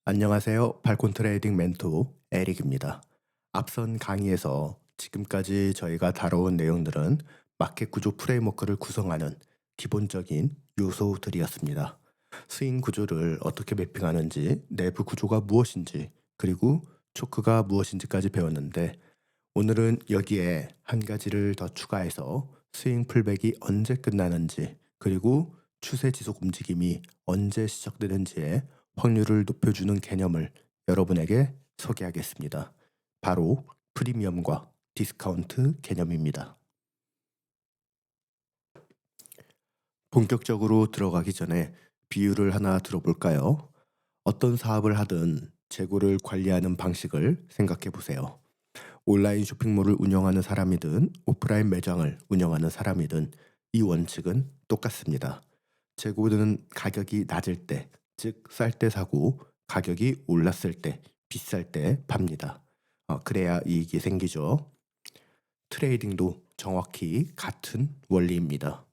안녕하세요. 발콘 트레이딩 멘토 에릭입니다. 앞선 강의에서 지금까지 저희가 다뤄온 내용들은 마켓 구조 프레임워크를 구성하는 기본적인 요소들이었습니다. 스윙 구조를 어떻게 매핑하는지, 내부 구조가 무엇인지, 그리고 초크가 무엇인지까지 배웠는데 오늘은 여기에 한 가지를 더 추가해서 스윙 풀백이 언제 끝나는지, 그리고 추세 지속 움직임이 언제 시작되는지의 확률을 높여주는 개념을 여러분에게 소개하겠습니다. 바로 프리미엄과 디스카운트 개념입니다. 본격적으로 들어가기 전에 비유를 하나 들어볼까요? 어떤 사업을 하든 재고를 관리하는 방식을 생각해 보세요. 온라인 쇼핑몰을 운영하는 사람이든 오프라인 매장을 운영하는 사람이든 이 원칙은 똑같습니다. 재고는 가격이 낮을 때, 즉 쌀 때 사고 가격이 올랐을 때, 비쌀 때 팝니다. 그래야 이익이 생기죠. 트레이딩도 정확히 같은 원리입니다.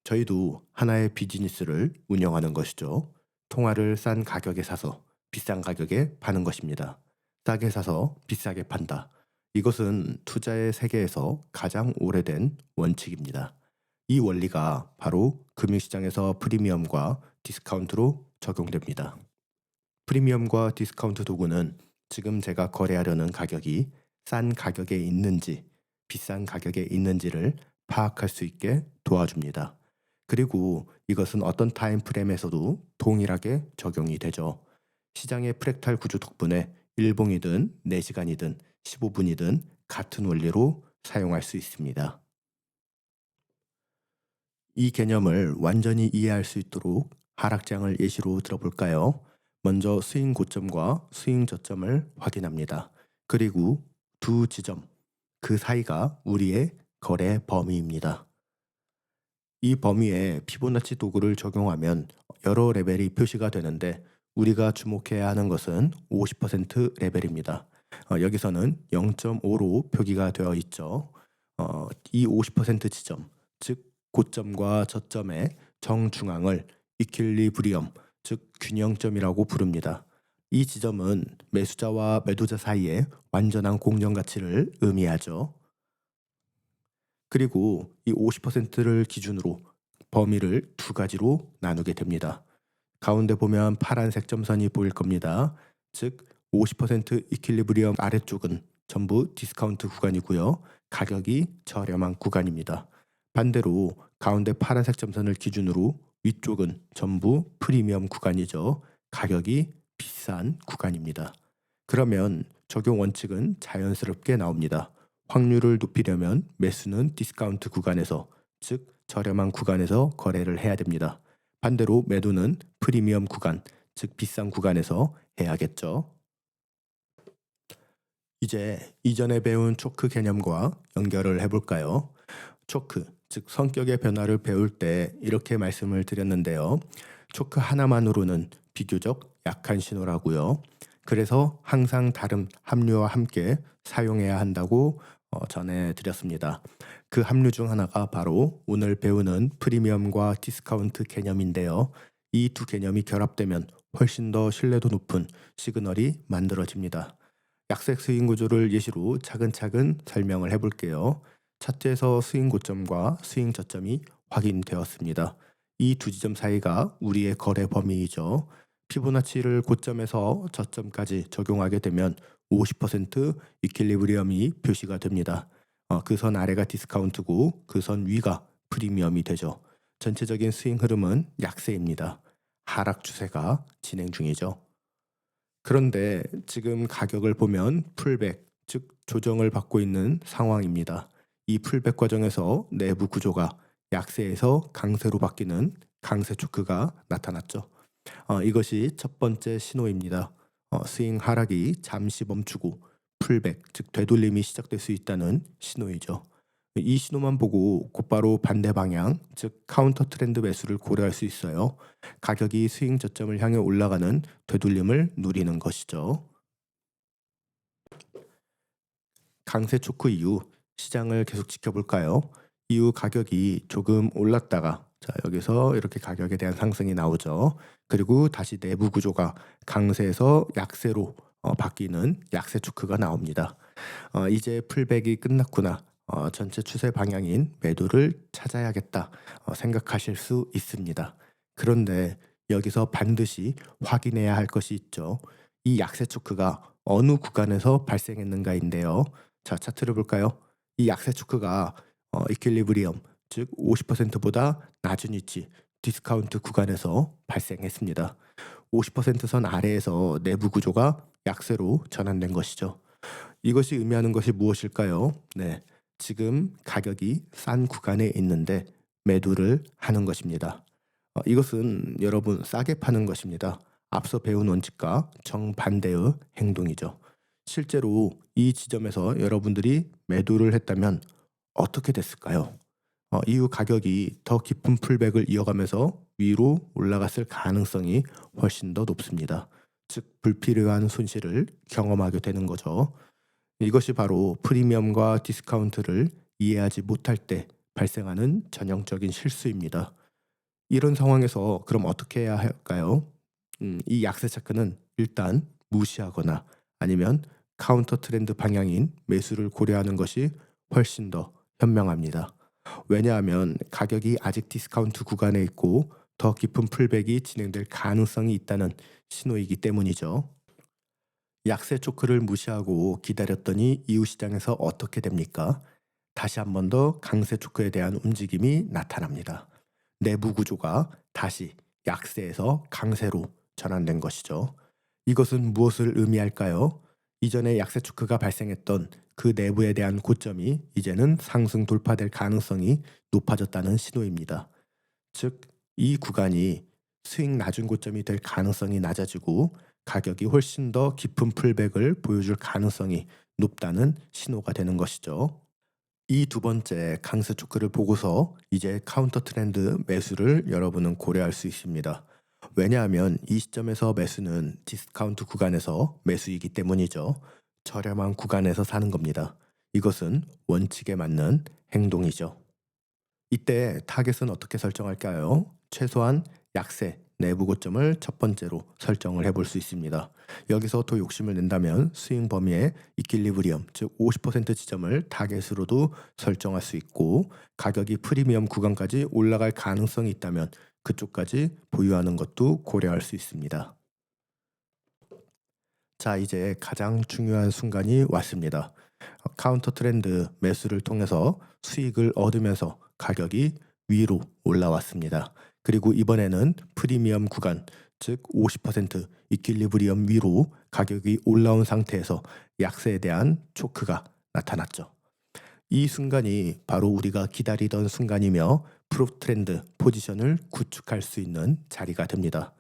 저희도 하나의 비즈니스를 운영하는 것이죠. 통화를 싼 가격에 사서 비싼 가격에 파는 것입니다. 싸게 사서 비싸게 판다. 이것은 투자의 세계에서 가장 오래된 원칙입니다. 이 원리가 바로 금융시장에서 프리미엄과 디스카운트로 적용됩니다. 프리미엄과 디스카운트 도구는 지금 제가 거래하려는 가격이 싼 가격에 있는지 비싼 가격에 있는지를 파악할 수 있게 도와줍니다. 그리고 이것은 어떤 타임 프레임에서도 동일하게 적용이 되죠. 시장의 프랙탈 구조 덕분에 1봉이든 4시간이든 15분이든 같은 원리로 사용할 수 있습니다. 이 개념을 완전히 이해할 수 있도록 하락장을 예시로 들어볼까요? 먼저 스윙 고점과 스윙 저점을 확인합니다. 그리고 두 지점, 그 사이가 우리의 거래 범위입니다. 이 범위에 피보나치 도구를 적용하면 여러 레벨이 표시가 되는데 우리가 주목해야 하는 것은 50% 레벨입니다. 여기서는 0.5로 표기가 되어 있죠. 이 50% 지점, 즉 고점과 저점의 정중앙을 이퀄리브리엄, 즉 균형점이라고 부릅니다. 이 지점은 매수자와 매도자 사이의 완전한 공정 가치를 의미하죠. 그리고 이 50%를 기준으로 범위를 두 가지로 나누게 됩니다. 가운데 보면 파란색 점선이 보일 겁니다. 즉 50% 이퀄리브리엄 아래쪽은 전부 디스카운트 구간이고요. 가격이 저렴한 구간입니다. 반대로 가운데 파란색 점선을 기준으로 위쪽은 전부 프리미엄 구간이죠. 가격이 비싼 구간입니다. 그러면 적용 원칙은 자연스럽게 나옵니다. 확률을 높이려면 매수는 디스카운트 구간에서, 즉 저렴한 구간에서 거래를 해야 됩니다. 반대로 매도는 프리미엄 구간, 즉 비싼 구간에서 해야겠죠. 이제 이전에 배운 초크 개념과 연결을 해볼까요? 초크, 즉 성격의 변화를 배울 때 이렇게 말씀을 드렸는데요. 초크 하나만으로는 비교적 약한 신호라고요. 그래서 항상 다른 합류와 함께 사용해야 한다고 전해드렸습니다. 그 합류 중 하나가 바로 오늘 배우는 프리미엄과 디스카운트 개념인데요. 이 두 개념이 결합되면 훨씬 더 신뢰도 높은 시그널이 만들어집니다. 약색 스윙 구조를 예시로 차근차근 설명을 해볼게요. 차트에서 스윙 고점과 스윙 저점이 확인되었습니다. 이 두 지점 사이가 우리의 거래 범위이죠. 피보나치를 고점에서 저점까지 적용하게 되면 50% 이퀄리브리엄이 표시가 됩니다. 그 선 아래가 디스카운트고 그 선 위가 프리미엄이 되죠. 전체적인 스윙 흐름은 약세입니다. 하락 추세가 진행 중이죠. 그런데 지금 가격을 보면 풀백, 즉 조정을 받고 있는 상황입니다. 이 풀백 과정에서 내부 구조가 약세에서 강세로 바뀌는 강세 초크가 나타났죠. 이것이 첫 번째 신호입니다. 스윙 하락이 잠시 멈추고 풀백, 즉 되돌림이 시작될 수 있다는 신호이죠. 이 신호만 보고 곧바로 반대 방향, 즉 카운터 트렌드 매수를 고려할 수 있어요. 가격이 스윙 저점을 향해 올라가는 되돌림을 누리는 것이죠. 강세 초크 이후 시장을 계속 지켜볼까요? 이후 가격이 조금 올랐다가 자, 여기서 이렇게 가격에 대한 상승이 나오죠. 그리고 다시 내부 구조가 강세에서 약세로 바뀌는 약세 초크가 나옵니다. 이제 풀백이 끝났구나. 전체 추세 방향인 매도를 찾아야겠다. 생각하실 수 있습니다. 그런데 여기서 반드시 확인해야 할 것이 있죠. 이 약세 초크가 어느 구간에서 발생했는가인데요. 자, 차트를 볼까요? 이 약세 초크가 이퀄리브리엄, 즉 50%보다 낮은 위치, 디스카운트 구간에서 발생했습니다. 50%선 아래에서 내부 구조가 약세로 전환된 것이죠. 이것이 의미하는 것이 무엇일까요? 네, 지금 가격이 싼 구간에 있는데 매도를 하는 것입니다. 이것은 여러분 싸게 파는 것입니다. 앞서 배운 원칙과 정반대의 행동이죠. 실제로 이 지점에서 여러분들이 매도를 했다면 어떻게 됐을까요? 이후 가격이 더 깊은 풀백을 이어가면서 위로 올라갔을 가능성이 훨씬 더 높습니다. 즉 불필요한 손실을 경험하게 되는 거죠. 이것이 바로 프리미엄과 디스카운트를 이해하지 못할 때 발생하는 전형적인 실수입니다. 이런 상황에서 그럼 어떻게 해야 할까요? 이 약세 차크는 일단 무시하거나 아니면 카운터 트렌드 방향인 매수를 고려하는 것이 훨씬 더 현명합니다. 왜냐하면 가격이 아직 디스카운트 구간에 있고 더 깊은 풀백이 진행될 가능성이 있다는 신호이기 때문이죠. 약세 초크를 무시하고 기다렸더니 이후 시장에서 어떻게 됩니까? 다시 한 번 더 강세 초크에 대한 움직임이 나타납니다. 내부 구조가 다시 약세에서 강세로 전환된 것이죠. 이것은 무엇을 의미할까요? 이전에 약세 초크가 발생했던 그 내부에 대한 고점이 이제는 상승 돌파될 가능성이 높아졌다는 신호입니다. 즉, 이 구간이 스윙 낮은 고점이 될 가능성이 낮아지고 가격이 훨씬 더 깊은 풀백을 보여줄 가능성이 높다는 신호가 되는 것이죠. 이 두 번째 강세 초크를 보고서 이제 카운터 트렌드 매수를 여러분은 고려할 수 있습니다. 왜냐하면 이 시점에서 매수는 디스카운트 구간에서 매수이기 때문이죠. 저렴한 구간에서 사는 겁니다. 이것은 원칙에 맞는 행동이죠. 이때 타겟은 어떻게 설정할까요? 최소한 약세 내부 고점을 첫 번째로 설정을 해볼 수 있습니다. 여기서 더 욕심을 낸다면 스윙 범위의 이퀄리브리엄, 즉 50% 지점을 타겟으로도 설정할 수 있고 가격이 프리미엄 구간까지 올라갈 가능성이 있다면 그쪽까지 보유하는 것도 고려할 수 있습니다. 자, 이제 가장 중요한 순간이 왔습니다. 카운터 트렌드 매수를 통해서 수익을 얻으면서 가격이 위로 올라왔습니다. 그리고 이번에는 프리미엄 구간, 즉 50% 이퀄리브리엄 위로 가격이 올라온 상태에서 약세에 대한 초크가 나타났죠. 이 순간이 바로 우리가 기다리던 순간이며 프롭 트렌드 포지션을 구축할 수 있는 자리가 됩니다.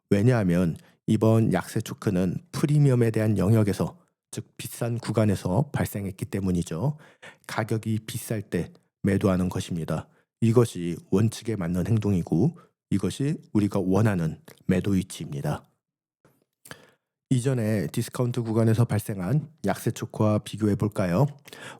왜냐하면 이번 약세 초크는 프리미엄에 대한 영역에서, 즉 비싼 구간에서 발생했기 때문이죠. 가격이 비쌀 때 매도하는 것입니다. 이것이 원칙에 맞는 행동이고 이것이 우리가 원하는 매도 위치입니다. 이전에 디스카운트 구간에서 발생한 약세 초크와 비교해 볼까요?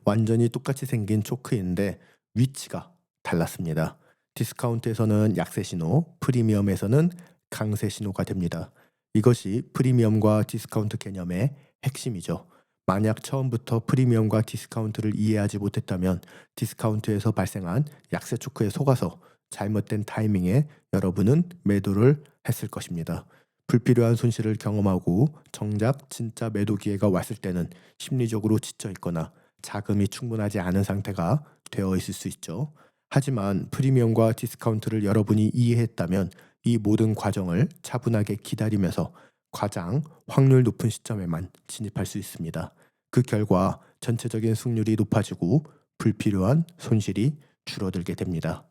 완전히 똑같이 생긴 초크인데 위치가 달랐습니다. 디스카운트에서는 약세 신호, 프리미엄에서는 강세 신호가 됩니다. 이것이 프리미엄과 디스카운트 개념의 핵심이죠. 만약 처음부터 프리미엄과 디스카운트를 이해하지 못했다면 디스카운트에서 발생한 약세 초크에 속아서 잘못된 타이밍에 여러분은 매도를 했을 것입니다. 불필요한 손실을 경험하고 정작 진짜 매도 기회가 왔을 때는 심리적으로 지쳐 있거나 자금이 충분하지 않은 상태가 되어 있을 수 있죠. 하지만 프리미엄과 디스카운트를 여러분이 이해했다면 이 모든 과정을 차분하게 기다리면서 가장 확률 높은 시점에만 진입할 수 있습니다. 그 결과 전체적인 승률이 높아지고 불필요한 손실이 줄어들게 됩니다.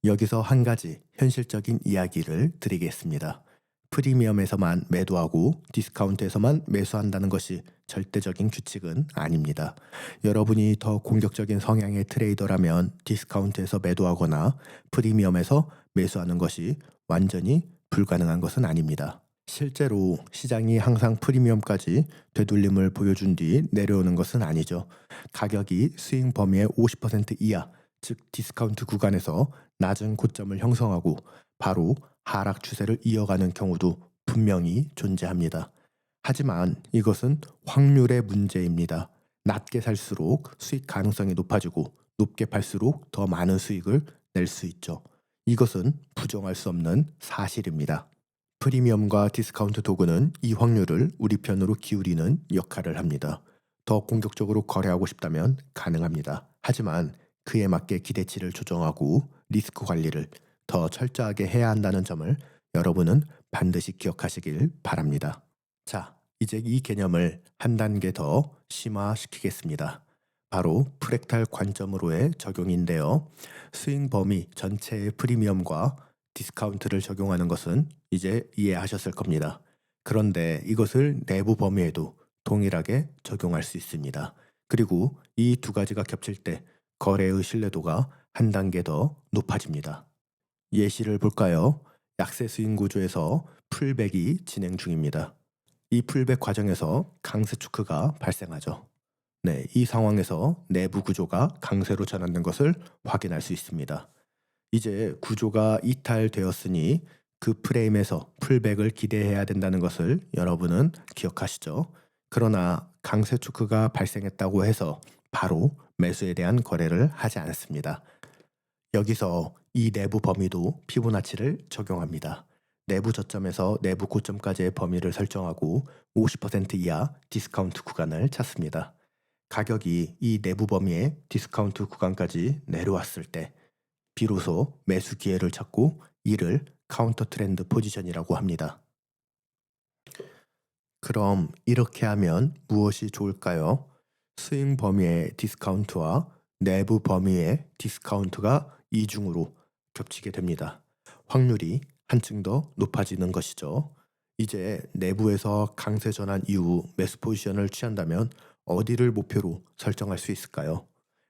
여기서 한 가지 현실적인 이야기를 드리겠습니다. 프리미엄에서만 매도하고 디스카운트에서만 매수한다는 것이 절대적인 규칙은 아닙니다. 여러분이 더 공격적인 성향의 트레이더라면 디스카운트에서 매도하거나 프리미엄에서 매수하는 것이 완전히 불가능한 것은 아닙니다. 실제로 시장이 항상 프리미엄까지 되돌림을 보여준 뒤 내려오는 것은 아니죠. 가격이 스윙 범위의 50% 이하, 즉 디스카운트 구간에서 낮은 고점을 형성하고 바로 하락 추세를 이어가는 경우도 분명히 존재합니다. 하지만 이것은 확률의 문제입니다. 낮게 살수록 수익 가능성이 높아지고 높게 팔수록 더 많은 수익을 낼 수 있죠. 이것은 부정할 수 없는 사실입니다. 프리미엄과 디스카운트 도구는 이 확률을 우리 편으로 기울이는 역할을 합니다. 더 공격적으로 거래하고 싶다면 가능합니다. 하지만 그에 맞게 기대치를 조정하고 리스크 관리를 더 철저하게 해야 한다는 점을 여러분은 반드시 기억하시길 바랍니다. 자, 이제 이 개념을 한 단계 더 심화시키겠습니다. 바로 프랙탈 관점으로의 적용인데요. 스윙 범위 전체의 프리미엄과 디스카운트를 적용하는 것은 이제 이해하셨을 겁니다. 그런데 이것을 내부 범위에도 동일하게 적용할 수 있습니다. 그리고 이 두 가지가 겹칠 때 거래의 신뢰도가 한 단계 더 높아집니다. 예시를 볼까요? 약세 스윙 구조에서 풀백이 진행 중입니다. 이 풀백 과정에서 강세 초크가 발생하죠. 네, 이 상황에서 내부 구조가 강세로 전환된 것을 확인할 수 있습니다. 이제 구조가 이탈되었으니 그 프레임에서 풀백을 기대해야 된다는 것을 여러분은 기억하시죠? 그러나 강세 초크가 발생했다고 해서 바로 매수에 대한 거래를 하지 않습니다. 여기서 이 내부 범위도 피보나치를 적용합니다. 내부 저점에서 내부 고점까지의 범위를 설정하고 50% 이하 디스카운트 구간을 찾습니다. 가격이 이 내부 범위의 디스카운트 구간까지 내려왔을 때 비로소 매수 기회를 찾고 이를 카운터 트렌드 포지션이라고 합니다. 그럼 이렇게 하면 무엇이 좋을까요? 스윙 범위의 디스카운트와 내부 범위의 디스카운트가 이중으로 겹치게 됩니다. 확률이 한층 더 높아지는 것이죠. 이제 내부에서 강세 전환 이후 매수 포지션을 취한다면 어디를 목표로 설정할 수 있을까요?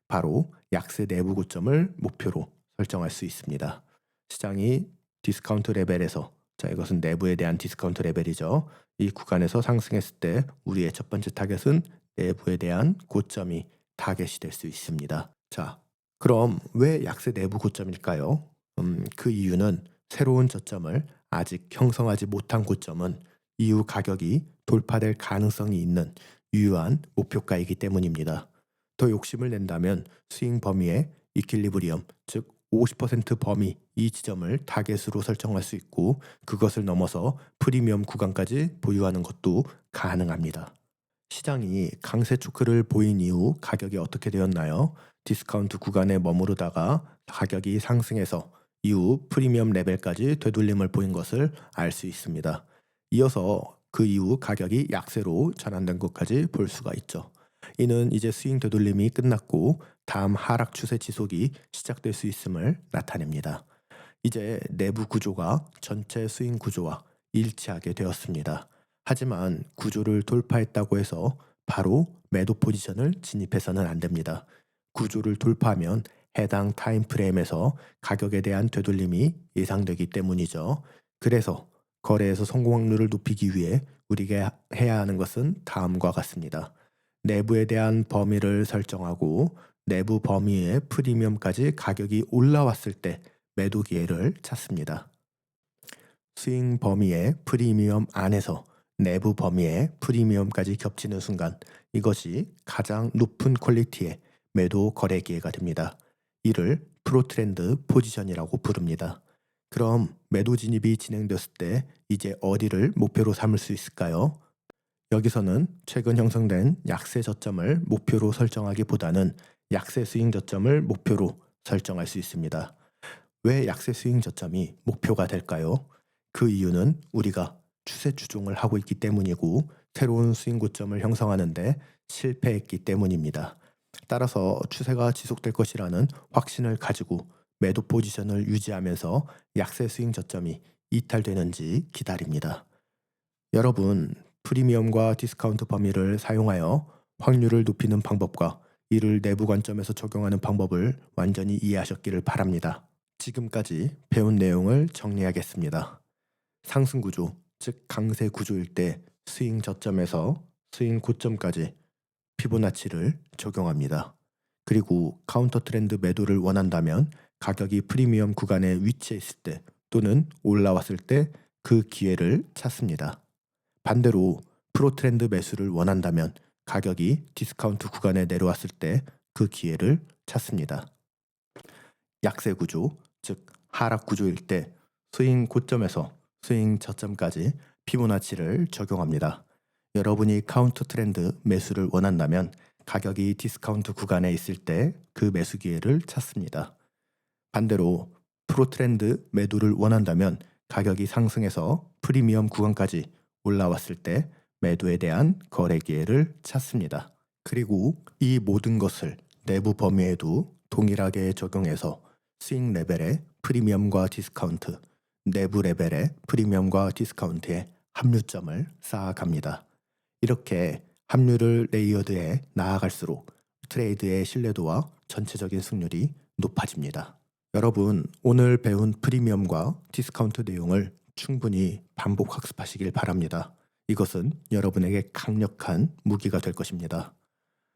바로 약세 내부 고점을 목표로 설정할 수 있습니다. 시장이 디스카운트 레벨에서, 자, 이것은 내부에 대한 디스카운트 레벨이죠. 이 구간에서 상승했을 때 우리의 첫 번째 타겟은 내부에 대한 고점이 타겟이 될 수 있습니다. 자, 그럼 왜 약세 내부 고점일까요? 그 이유는 새로운 저점을 아직 형성하지 못한 고점은 이후 가격이 돌파될 가능성이 있는 유효한 목표가이기 때문입니다. 더 욕심을 낸다면 스윙 범위의 이퀄리브리엄, 즉 50% 범위 이 지점을 타겟으로 설정할 수 있고 그것을 넘어서 프리미엄 구간까지 보유하는 것도 가능합니다. 시장이 강세 초크를 보인 이후 가격이 어떻게 되었나요? 디스카운트 구간에 머무르다가 가격이 상승해서 이후 프리미엄 레벨까지 되돌림을 보인 것을 알 수 있습니다. 이어서 그 이후 가격이 약세로 전환된 것까지 볼 수가 있죠. 이는 이제 스윙 되돌림이 끝났고 다음 하락 추세 지속이 시작될 수 있음을 나타냅니다. 이제 내부 구조가 전체 스윙 구조와 일치하게 되었습니다. 하지만 구조를 돌파했다고 해서 바로 매도 포지션을 진입해서는 안 됩니다. 구조를 돌파하면 해당 타임 프레임에서 가격에 대한 되돌림이 예상되기 때문이죠. 그래서 거래에서 성공 확률을 높이기 위해 우리가 해야 하는 것은 다음과 같습니다. 내부에 대한 범위를 설정하고 내부 범위의 프리미엄까지 가격이 올라왔을 때 매도 기회를 찾습니다. 스윙 범위의 프리미엄 안에서 내부 범위의 프리미엄까지 겹치는 순간 이것이 가장 높은 퀄리티의 매도 거래 기회가 됩니다. 이를 프로트렌드 포지션이라고 부릅니다. 그럼 매도 진입이 진행됐을 때 이제 어디를 목표로 삼을 수 있을까요? 여기서는 최근 형성된 약세 저점을 목표로 설정하기보다는 약세 스윙 저점을 목표로 설정할 수 있습니다. 왜 약세 스윙 저점이 목표가 될까요? 그 이유는 우리가 추세 추종을 하고 있기 때문이고 새로운 스윙 고점을 형성하는데 실패했기 때문입니다. 따라서 추세가 지속될 것이라는 확신을 가지고 매도 포지션을 유지하면서 약세 스윙 저점이 이탈되는지 기다립니다. 여러분, 프리미엄과 디스카운트 범위를 사용하여 확률을 높이는 방법과 이를 내부 관점에서 적용하는 방법을 완전히 이해하셨기를 바랍니다. 지금까지 배운 내용을 정리하겠습니다. 상승 구조, 즉 강세 구조일 때 스윙 저점에서 스윙 고점까지 피보나치를 적용합니다. 그리고 카운터 트렌드 매도를 원한다면 가격이 프리미엄 구간에 위치해 있을 때 또는 올라왔을 때 그 기회를 찾습니다. 반대로 프로 트렌드 매수를 원한다면 가격이 디스카운트 구간에 내려왔을 때 그 기회를 찾습니다. 약세 구조, 즉 하락 구조일 때 스윙 고점에서 스윙 저점까지 피보나치를 적용합니다. 여러분이 카운터 트렌드 매수를 원한다면 가격이 디스카운트 구간에 있을 때 그 매수 기회를 찾습니다. 반대로 프로 트렌드 매도를 원한다면 가격이 상승해서 프리미엄 구간까지 올라왔을 때 매도에 대한 거래 기회를 찾습니다. 그리고 이 모든 것을 내부 범위에도 동일하게 적용해서 스윙 레벨의 프리미엄과 디스카운트, 내부 레벨의 프리미엄과 디스카운트의 합류점을 쌓아갑니다. 이렇게 합류를 레이어드해 나아갈수록 트레이드의 신뢰도와 전체적인 승률이 높아집니다. 여러분, 오늘 배운 프리미엄과 디스카운트 내용을 충분히 반복 학습하시길 바랍니다. 이것은 여러분에게 강력한 무기가 될 것입니다.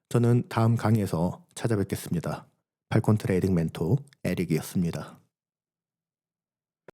저는 다음 강의에서 찾아뵙겠습니다. 팔콘 트레이딩 멘토 에릭이었습니다.